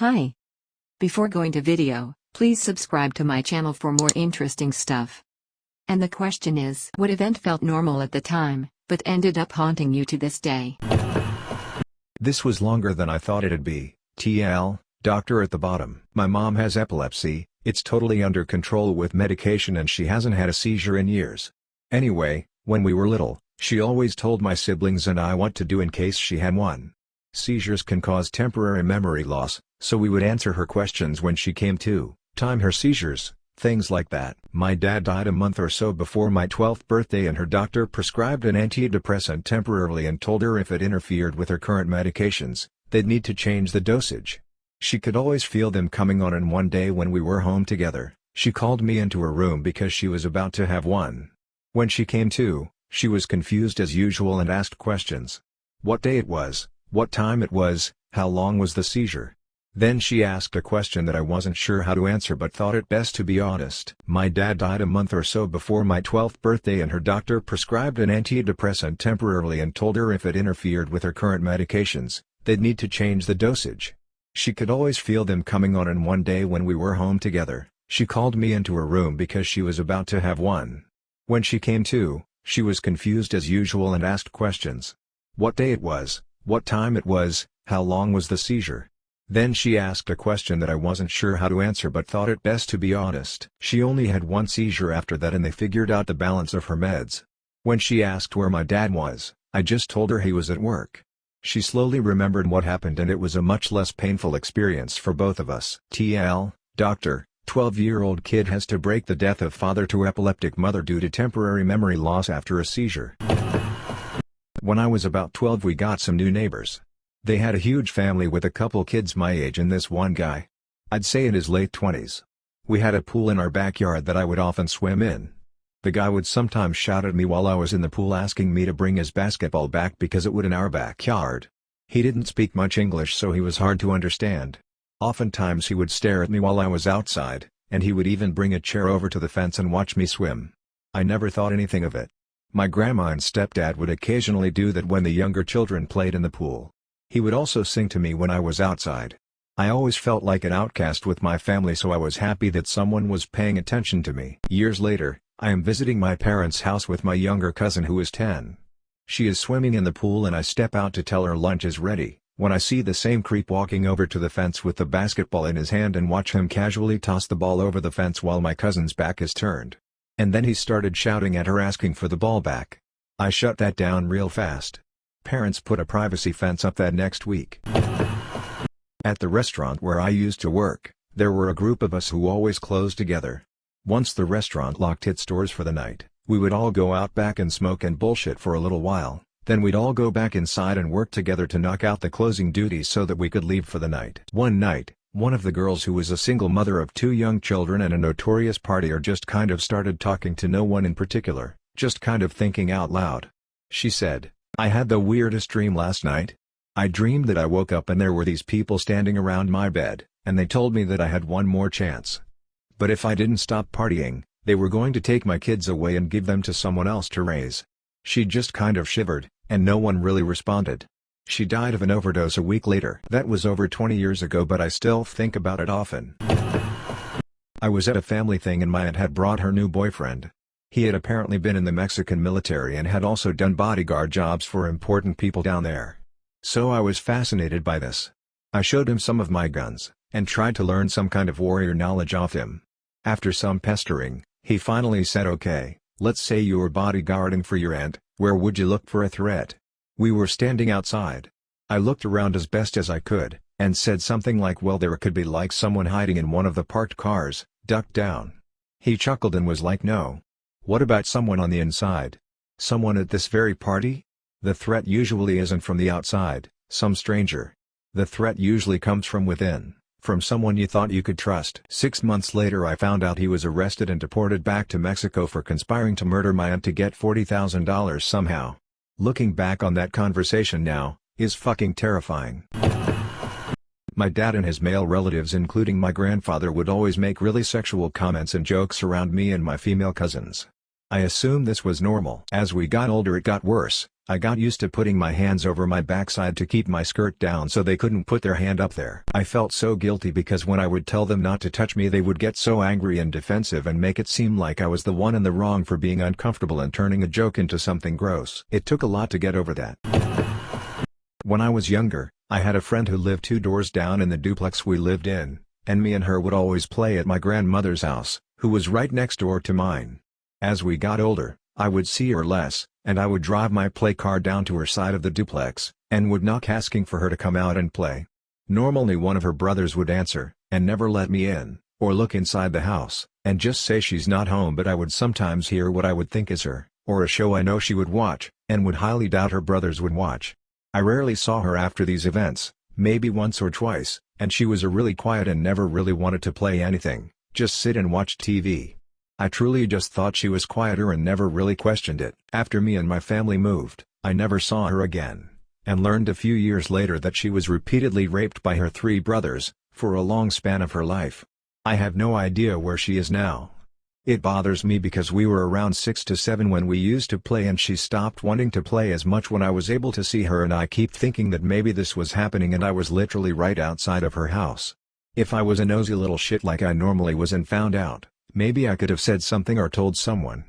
Hi. Before going to video, please subscribe to my channel for more interesting stuff. And the question is, what event felt normal at the time, but ended up haunting you to this day? This was longer than I thought it'd be. TL, doctor at the bottom. My mom has epilepsy, it's totally under control with medication and she hasn't had a seizure in years. Anyway, when we were little, she always told my siblings and I what to do in case she had one. Seizures can cause temporary memory loss, so we would answer her questions when she came to, time her seizures, things like that. My dad died a month or so before my 12th birthday and her doctor prescribed an antidepressant temporarily and told her if it interfered with her current medications, they'd need to change the dosage. She could always feel them coming on, and one day when we were home together, she called me into her room because she was about to have one. When she came to, she was confused as usual and asked questions. What day it was, what time it was, how long was the seizure? Then she asked a question that I wasn't sure how to answer but thought it best to be honest. My dad died a month or so before my 12th birthday and her doctor prescribed an antidepressant temporarily and told her if it interfered with her current medications, they'd need to change the dosage. She could always feel them coming on, and one day when we were home together, she called me into her room because she was about to have one. When she came to, she was confused as usual and asked questions. What day it was, what time it was, how long was the seizure? Then she asked a question that I wasn't sure how to answer but thought it best to be honest. She only had one seizure after that and they figured out the balance of her meds. When she asked where my dad was, I just told her he was at work. She slowly remembered what happened and it was a much less painful experience for both of us. TL, doctor, 12-year-old kid has to break the death of father to epileptic mother due to temporary memory loss after a seizure. When I was about 12 we got some new neighbors. They had a huge family with a couple kids my age and this one guy. I'd say in his late 20s. We had a pool in our backyard that I would often swim in. The guy would sometimes shout at me while I was in the pool asking me to bring his basketball back because it would in our backyard. He didn't speak much English so he was hard to understand. Oftentimes he would stare at me while I was outside, and he would even bring a chair over to the fence and watch me swim. I never thought anything of it. My grandma and stepdad would occasionally do that when the younger children played in the pool. He would also sing to me when I was outside. I always felt like an outcast with my family, so I was happy that someone was paying attention to me. Years later, I am visiting my parents' house with my younger cousin who is 10. She is swimming in the pool and I step out to tell her lunch is ready, when I see the same creep walking over to the fence with the basketball in his hand and watch him casually toss the ball over the fence while my cousin's back is turned. And then he started shouting at her asking for the ball back. I shut that down real fast. Parents put a privacy fence up that next week. At the restaurant where I used to work, there were a group of us who always closed together. Once the restaurant locked its doors for the night, we would all go out back and smoke and bullshit for a little while, then we'd all go back inside and work together to knock out the closing duties so that we could leave for the night. One night, one of the girls who was a single mother of 2 young children and a notorious partier just kind of started talking to no one in particular, just kind of thinking out loud. She said, "I had the weirdest dream last night. I dreamed that I woke up and there were these people standing around my bed, and they told me that I had one more chance. But if I didn't stop partying, they were going to take my kids away and give them to someone else to raise." She just kind of shivered, and no one really responded. She died of an overdose a week later. That was over 20 years ago, but I still think about it often. I was at a family thing and my aunt had brought her new boyfriend. He had apparently been in the Mexican military and had also done bodyguard jobs for important people down there. So I was fascinated by this. I showed him some of my guns, and tried to learn some kind of warrior knowledge off him. After some pestering, he finally said, "Okay, let's say you were bodyguarding for your aunt, where would you look for a threat?" We were standing outside. I looked around as best as I could, and said something like, "Well, there could be like someone hiding in one of the parked cars, ducked down." He chuckled and was like, "No. What about someone on the inside? Someone at this very party? The threat usually isn't from the outside, some stranger. The threat usually comes from within, from someone you thought you could trust." 6 months later I found out he was arrested and deported back to Mexico for conspiring to murder my aunt to get $40,000 somehow. Looking back on that conversation now, is fucking terrifying. My dad and his male relatives including my grandfather would always make really sexual comments and jokes around me and my female cousins. I assumed this was normal. As we got older it got worse. I got used to putting my hands over my backside to keep my skirt down so they couldn't put their hand up there. I felt so guilty because when I would tell them not to touch me they would get so angry and defensive and make it seem like I was the one in the wrong for being uncomfortable and turning a joke into something gross. It took a lot to get over that. When I was younger, I had a friend who lived 2 doors down in the duplex we lived in, and me and her would always play at my grandmother's house, who was right next door to mine. As we got older, I would see her less, and I would drive my play car down to her side of the duplex, and would knock asking for her to come out and play. Normally one of her brothers would answer, and never let me in, or look inside the house, and just say she's not home, but I would sometimes hear what I would think is her, or a show I know she would watch, and would highly doubt her brothers would watch. I rarely saw her after these events, maybe once or twice, and she was a really quiet and never really wanted to play anything, just sit and watch TV. I truly just thought she was quieter and never really questioned it. After me and my family moved, I never saw her again, and learned a few years later that she was repeatedly raped by her 3 brothers, for a long span of her life. I have no idea where she is now. It bothers me because we were around 6 to 7 when we used to play and she stopped wanting to play as much when I was able to see her, and I keep thinking that maybe this was happening and I was literally right outside of her house. If I was a nosy little shit like I normally was and found out, maybe I could have said something or told someone.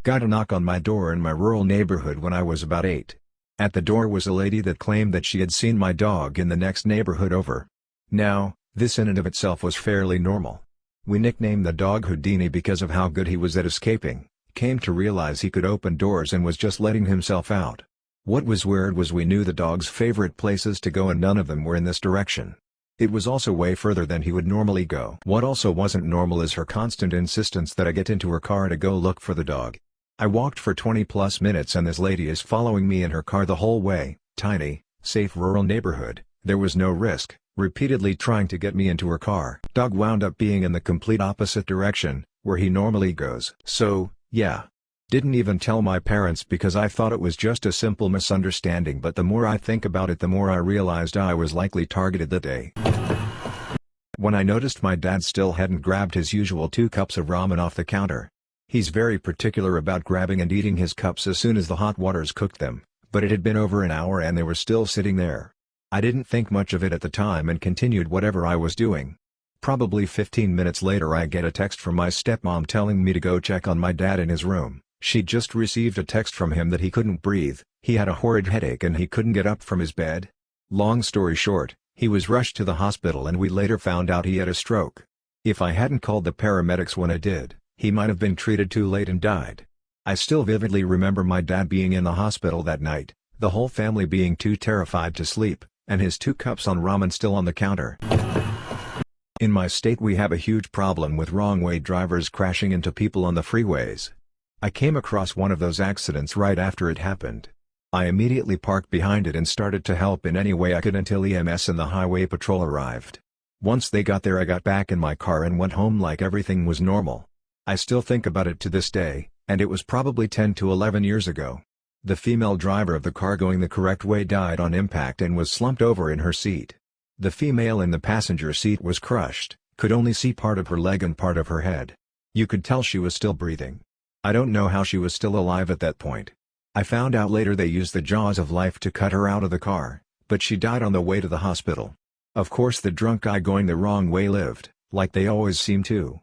Got a knock on my door in my rural neighborhood when I was about 8. At the door was a lady that claimed that she had seen my dog in the next neighborhood over. Now, this in and of itself was fairly normal. We nicknamed the dog Houdini because of how good he was at escaping, came to realize he could open doors and was just letting himself out. What was weird was we knew the dog's favorite places to go and none of them were in this direction. It was also way further than he would normally go. What also wasn't normal is her constant insistence that I get into her car to go look for the dog. I walked for 20+ minutes and this lady is following me in her car the whole way. Tiny, safe rural neighborhood, there was no risk, repeatedly trying to get me into her car. Dog wound up being in the complete opposite direction, where he normally goes. So, yeah. Didn't even tell my parents because I thought it was just a simple misunderstanding, but the more I think about it the more I realized I was likely targeted that day. When I noticed my dad still hadn't grabbed his usual 2 cups of ramen off the counter. He's very particular about grabbing and eating his cups as soon as the hot water's cooked them, but it had been over an hour and they were still sitting there. I didn't think much of it at the time and continued whatever I was doing. Probably 15 minutes later I get a text from my stepmom telling me to go check on my dad in his room. She'd just received a text from him that he couldn't breathe, he had a horrid headache and he couldn't get up from his bed. Long story short, he was rushed to the hospital and we later found out he had a stroke. If I hadn't called the paramedics when I did, he might have been treated too late and died. I still vividly remember my dad being in the hospital that night, the whole family being too terrified to sleep, and his 2 cups on ramen still on the counter. In my state we have a huge problem with wrong-way drivers crashing into people on the freeways. I came across one of those accidents right after it happened. I immediately parked behind it and started to help in any way I could until EMS and the highway patrol arrived. Once they got there I got back in my car and went home like everything was normal. I still think about it to this day, and it was probably 10 to 11 years ago. The female driver of the car going the correct way died on impact and was slumped over in her seat. The female in the passenger seat was crushed, could only see part of her leg and part of her head. You could tell she was still breathing. I don't know how she was still alive at that point. I found out later they used the jaws of life to cut her out of the car, but she died on the way to the hospital. Of course the drunk guy going the wrong way lived, like they always seem to.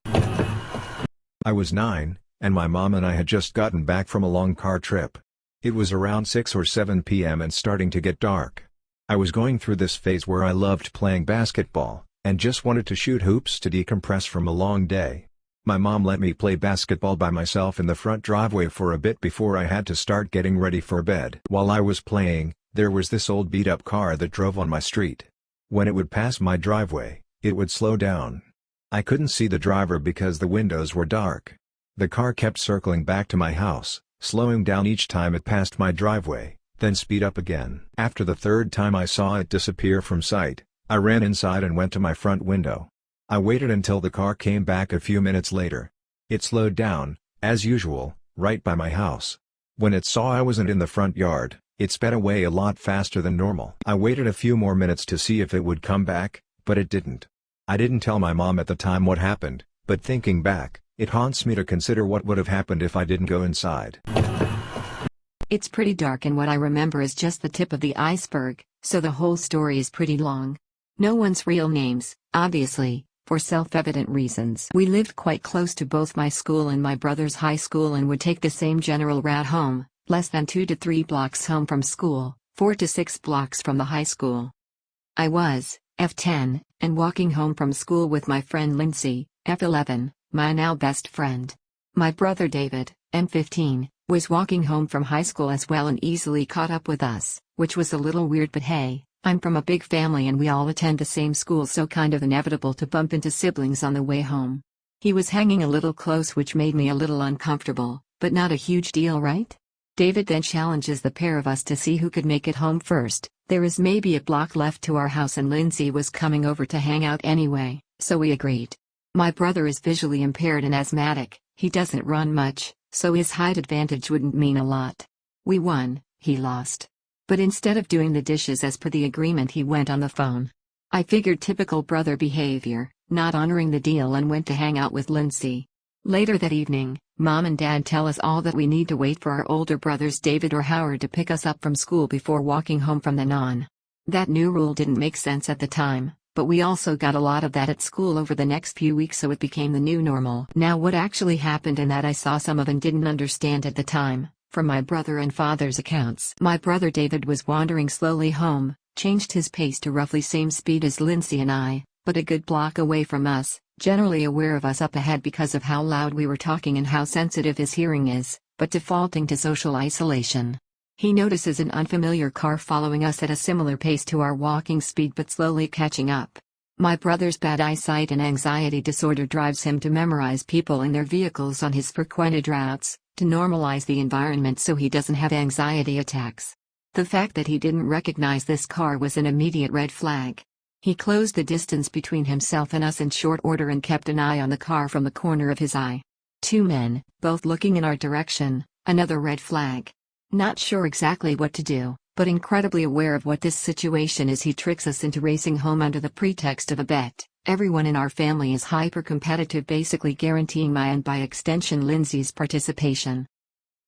I was 9, and my mom and I had just gotten back from a long car trip. It was around 6 or 7 p.m. and starting to get dark. I was going through this phase where I loved playing basketball, and just wanted to shoot hoops to decompress from a long day. My mom let me play basketball by myself in the front driveway for a bit before I had to start getting ready for bed. While I was playing, there was this old beat-up car that drove on my street. When it would pass my driveway, it would slow down. I couldn't see the driver because the windows were dark. The car kept circling back to my house, slowing down each time it passed my driveway, then speed up again. After the 3rd time I saw it disappear from sight, I ran inside and went to my front window. I waited until the car came back a few minutes later. It slowed down, as usual, right by my house. When it saw I wasn't in the front yard, it sped away a lot faster than normal. I waited a few more minutes to see if it would come back, but it didn't. I didn't tell my mom at the time what happened, but thinking back, It haunts me to consider what would have happened if I didn't go inside. It's pretty dark, and what I remember is just the tip of the iceberg, so the whole story is pretty long. No one's real names, obviously, for self-evident reasons. We lived quite close to both my school and my brother's high school and would take the same general route home, less than 2 to 3 blocks home from school, 4 to 6 blocks from the high school. I was, F10, and walking home from school with my friend Lindsay, F11, my now best friend. My brother David, M15, was walking home from high school as well and easily caught up with us, which was a little weird, but hey, I'm from a big family and we all attend the same school, so kind of inevitable to bump into siblings on the way home. He was hanging a little close, which made me a little uncomfortable, but not a huge deal, right? David then challenges the pair of us to see who could make it home first. There is maybe a block left to our house and Lindsay was coming over to hang out anyway, so we agreed. My brother is visually impaired and asthmatic, he doesn't run much, so his height advantage wouldn't mean a lot. We won, he lost. But instead of doing the dishes as per the agreement, he went on the phone. I figured typical brother behavior, not honoring the deal, and went to hang out with Lindsay. Later that evening, Mom and Dad tell us all that we need to wait for our older brothers David or Howard to pick us up from school before walking home from then on. That new rule didn't make sense at the time, but we also got a lot of that at school over the next few weeks, so it became the new normal. Now what actually happened, and that I saw some of and didn't understand at the time, from my brother and father's accounts. My brother David was wandering slowly home, changed his pace to roughly same speed as Lindsay and I, but a good block away from us, generally aware of us up ahead because of how loud we were talking and how sensitive his hearing is, but defaulting to social isolation. He notices an unfamiliar car following us at a similar pace to our walking speed, but slowly catching up. My brother's bad eyesight and anxiety disorder drives him to memorize people and their vehicles on his frequented routes, to normalize the environment so he doesn't have anxiety attacks. The fact that he didn't recognize this car was an immediate red flag. He closed the distance between himself and us in short order and kept an eye on the car from the corner of his eye. 2 men, both looking in our direction, another red flag. Not sure exactly what to do, but incredibly aware of what this situation is, he tricks us into racing home under the pretext of a bet. Everyone in our family is hyper-competitive, basically guaranteeing my and by extension Lindsay's participation.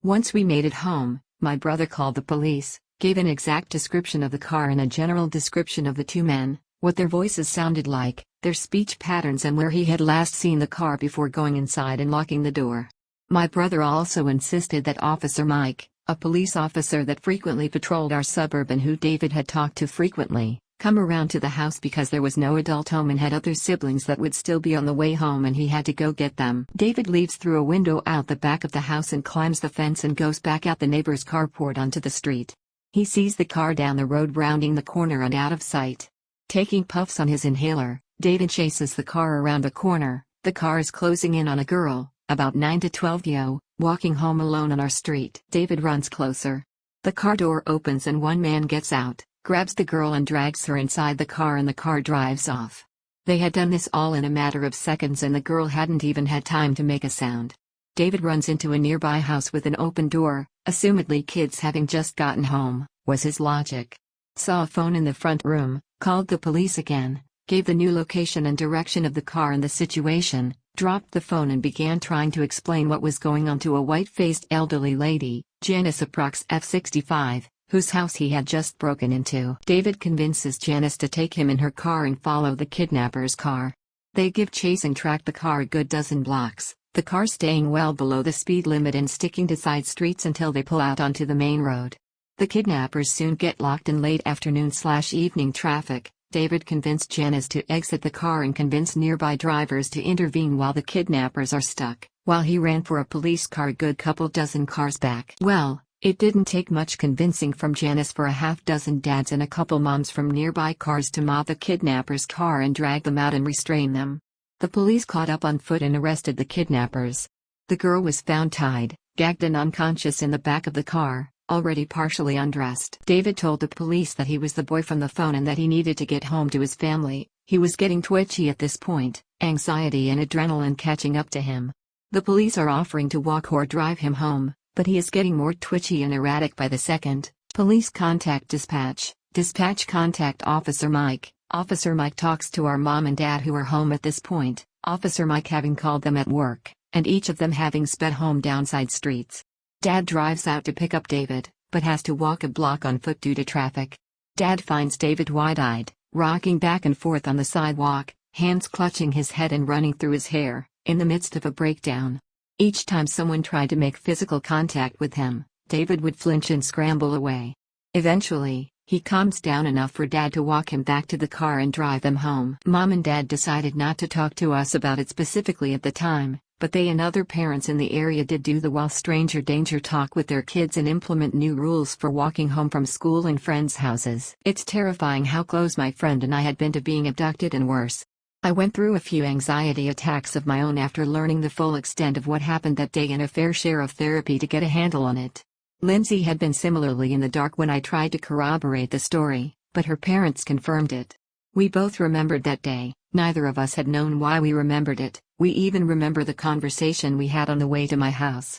Once we made it home, my brother called the police, gave an exact description of the car and a general description of the 2 men, what their voices sounded like, their speech patterns, and where he had last seen the car before going inside and locking the door. My brother also insisted that Officer Mike, a police officer that frequently patrolled our suburb and who David had talked to frequently, come around to the house because there was no adult home and had other siblings that would still be on the way home and he had to go get them. David leaves through a window out the back of the house and climbs the fence and goes back out the neighbor's carport onto the street. He sees the car down the road rounding the corner and out of sight. Taking puffs on his inhaler, David chases the car around the corner. The car is closing in on a girl, about 9 to 12, walking home alone on our street. David runs closer. The car door opens and one man gets out, grabs the girl and drags her inside the car, and the car drives off. They had done this all in a matter of seconds and the girl hadn't even had time to make a sound. David runs into a nearby house with an open door, assumedly kids having just gotten home, was his logic. Saw a phone in the front room, called the police again, gave the new location and direction of the car and the situation, dropped the phone and began trying to explain what was going on to a white-faced elderly lady, Janice approx F65, whose house he had just broken into. David convinces Janice to take him in her car and follow the kidnapper's car. They give chase and track the car a good dozen blocks, the car staying well below the speed limit and sticking to side streets until they pull out onto the main road. The kidnappers soon get locked in late afternoon/evening traffic. David convinced Janice to exit the car and convince nearby drivers to intervene while the kidnappers are stuck, while he ran for a police car a good couple dozen cars back. Well, it didn't take much convincing from Janice for a half dozen dads and a couple moms from nearby cars to mob the kidnappers' car and drag them out and restrain them. The police caught up on foot and arrested the kidnappers. The girl was found tied, gagged and unconscious in the back of the car, already partially undressed. David told the police that he was the boy from the phone and that he needed to get home to his family. He was getting twitchy at this point, anxiety and adrenaline catching up to him. The police are offering to walk or drive him home, but he is getting more twitchy and erratic by the second. Police contact dispatch. Dispatch contact Officer Mike. Officer Mike talks to our mom and dad who are home at this point. Officer Mike having called them at work, and each of them having sped home down side streets. Dad drives out to pick up David, but has to walk a block on foot due to traffic. Dad finds David wide-eyed, rocking back and forth on the sidewalk, hands clutching his head and running through his hair, in the midst of a breakdown. Each time someone tried to make physical contact with him, David would flinch and scramble away. Eventually, he calms down enough for Dad to walk him back to the car and drive them home. Mom and Dad decided not to talk to us about it specifically at the time, but they and other parents in the area did do the while stranger danger talk with their kids and implement new rules for walking home from school and friends' houses. It's terrifying how close my friend and I had been to being abducted and worse. I went through a few anxiety attacks of my own after learning the full extent of what happened that day and a fair share of therapy to get a handle on it. Lindsay had been similarly in the dark when I tried to corroborate the story, but her parents confirmed it. We both remembered that day. Neither of us had known why we remembered it. We even remember the conversation we had on the way to my house.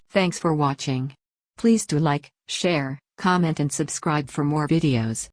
Thanks for watching. Please do like, share, comment and subscribe for more videos.